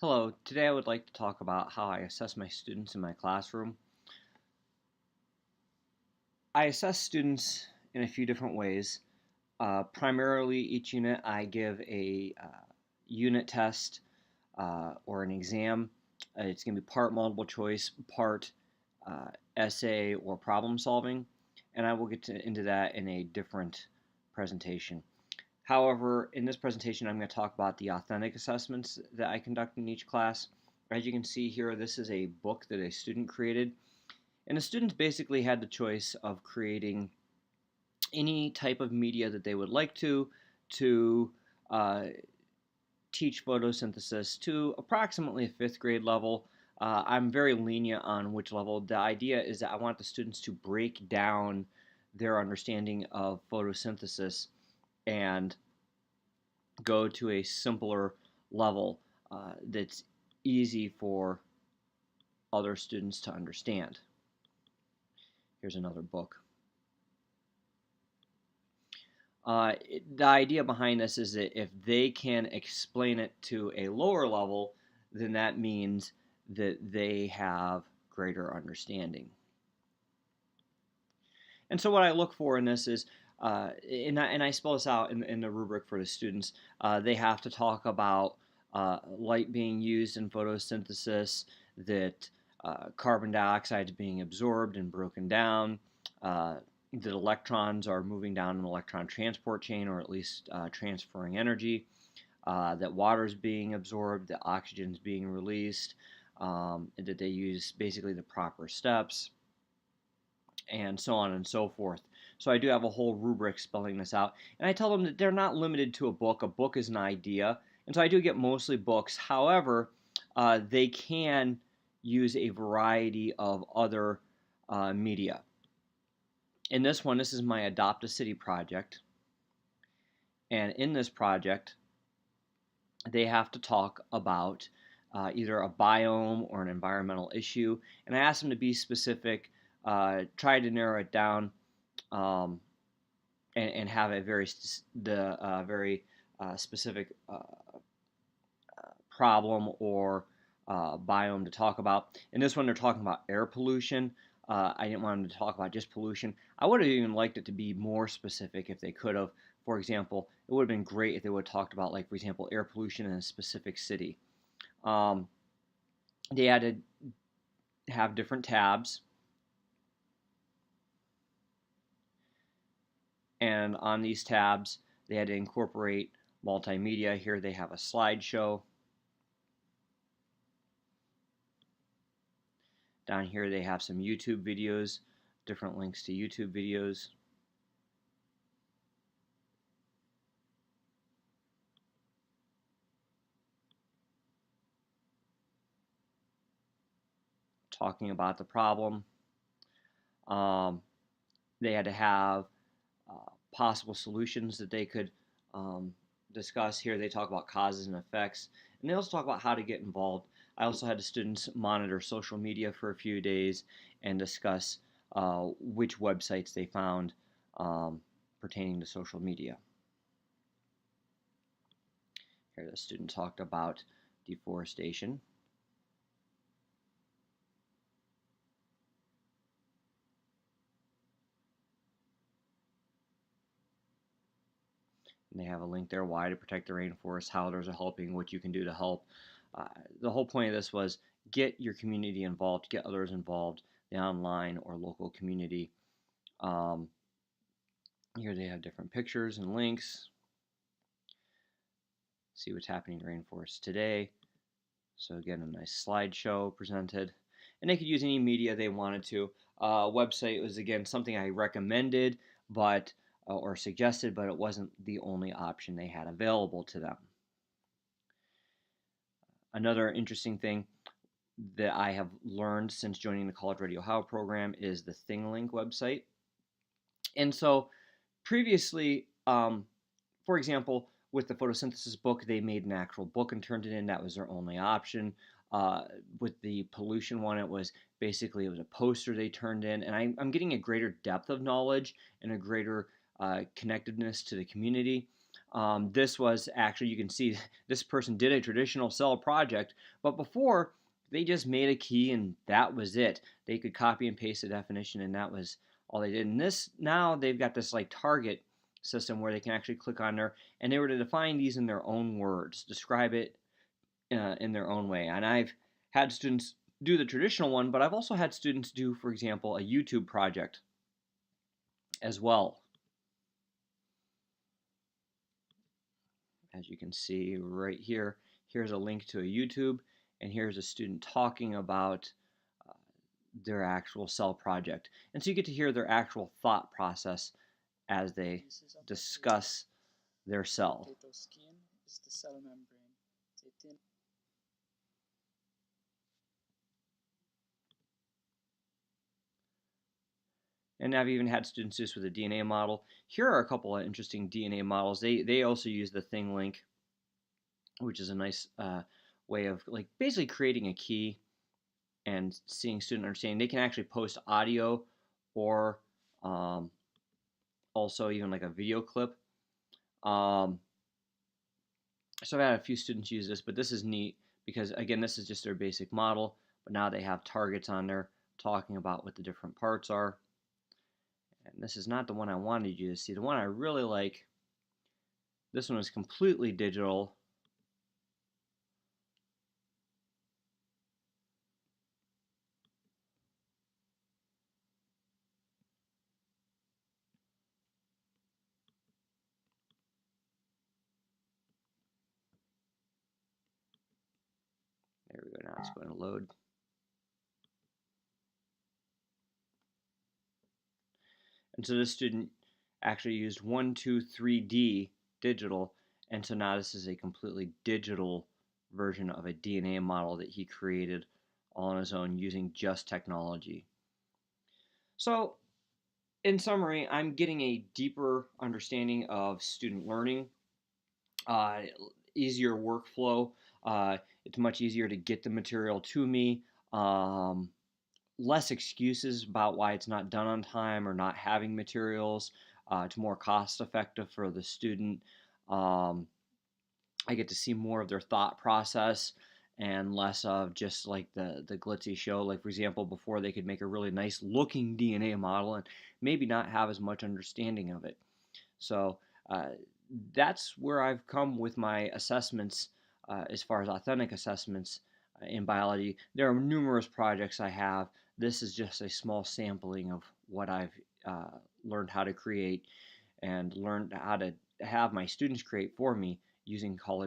Hello, today I would like to talk about how I assess my students in my classroom. I assess students in a few different ways. Primarily, each unit I give a unit test or an exam. It's going to be part multiple choice, part essay or problem solving, and I will into that in a different presentation. However, in this presentation, I'm going to talk about the authentic assessments that I conduct in each class. As you can see here, this is a book that a student created. And the students basically had the choice of creating any type of media that they would like to uh, teach photosynthesis to approximately a fifth grade level. I'm very lenient on which level. The idea is that I want the students to break down their understanding of photosynthesis and go to a simpler level that's easy for other students to understand. Here's another book. The idea behind this is that if they can explain it to a lower level, then that means that they have greater understanding. And so what I look for in this is, and I spell this out in the rubric for the students, they have to talk about light being used in photosynthesis, that carbon dioxide is being absorbed and broken down, that electrons are moving down an electron transport chain, or at least transferring energy, that water is being absorbed, that oxygen is being released, that they use basically the proper steps, and so on and so forth. So I do have a whole rubric spelling this out. And I tell them that they're not limited to a book. A book is an idea. And so I do get mostly books. However, they can use a variety of other media. In this one, this is my Adopt a City project. And in this project, they have to talk about either a biome or an environmental issue. And I ask them to be specific, try to narrow it down, um, and have a very specific problem or biome to talk about. In this one, they're talking about air pollution. I didn't want them to talk about just pollution. I would have even liked it to be more specific if they could have. For example, it would have been great if they would have talked about, like, for example, air pollution in a specific city. Um, they had to have different tabs, and on these tabs, they had to incorporate multimedia. Here they have a slideshow. Down here they have some YouTube videos, different links to YouTube videos. Talking about the problem. Um, they had to have possible solutions that they could discuss. Here they talk about causes and effects, and they also talk about how to get involved. I also had the students monitor social media for a few days and discuss which websites they found pertaining to social media. Here the student talked about deforestation. And they have a link there, why to protect the rainforest, how others are helping, what you can do to help. The whole point of this was get your community involved, get others involved, the online or local community. Um, Here they have different pictures and links. See what's happening in the rainforest today. So again, a nice slideshow presented. And they could use any media they wanted to. Website was, again, something I recommended but or suggested, but it wasn't the only option they had available to them. Another interesting thing that I have learned since joining the College Ready Ohio program is the ThingLink website. And so previously, for example, with the photosynthesis book, they made an actual book and turned it in. That was their only option. With the pollution one, it was a poster they turned in, and I'm getting a greater depth of knowledge and a greater connectedness to the community. This was actually, you can see this person did a traditional cell project, but before they just made a key and that was it. They could copy and paste the definition and that was all they did. And this, now they've got this like target system where they can actually click on there and they were to define these in their own words, describe it in their own way. And I've had students do the traditional one, but I've also had students do, for example, a YouTube project as well. As you can see right here, here's a link to a YouTube, and here's a student talking about uh, their actual cell project. And so you get to hear their actual thought process as they discuss their cell. Potato skin is the cell membrane. The thin And I've even had students do this with a DNA model. Here are a couple of interesting DNA models. They also use the ThingLink, which is a nice way of like basically creating a key and seeing student understanding. They can actually post audio or also even like a video clip. So I've had a few students use this, but this is neat because again, this is just their basic model, but now they have targets on there talking about what the different parts are. And this is not the one I wanted you to see. The one I really like, this one is completely digital. There we go, now it's going to load. And so this student actually used 1, 2, 3D digital, and so now this is a completely digital version of a DNA model that he created all on his own using just technology. So in summary, I'm getting a deeper understanding of student learning, uh, easier workflow. It's much easier to get the material to me. Less excuses about why it's not done on time or not having materials. It's more cost effective for the student. Um, I get to see more of their thought process and less of just like the glitzy show. Like for example, before they could make a really nice looking DNA model and maybe not have as much understanding of it. So uh, that's where I've come with my assessments as far as authentic assessments in biology. There are numerous projects I have. This is just a small sampling of what I've learned how to create and learned how to have my students create for me using college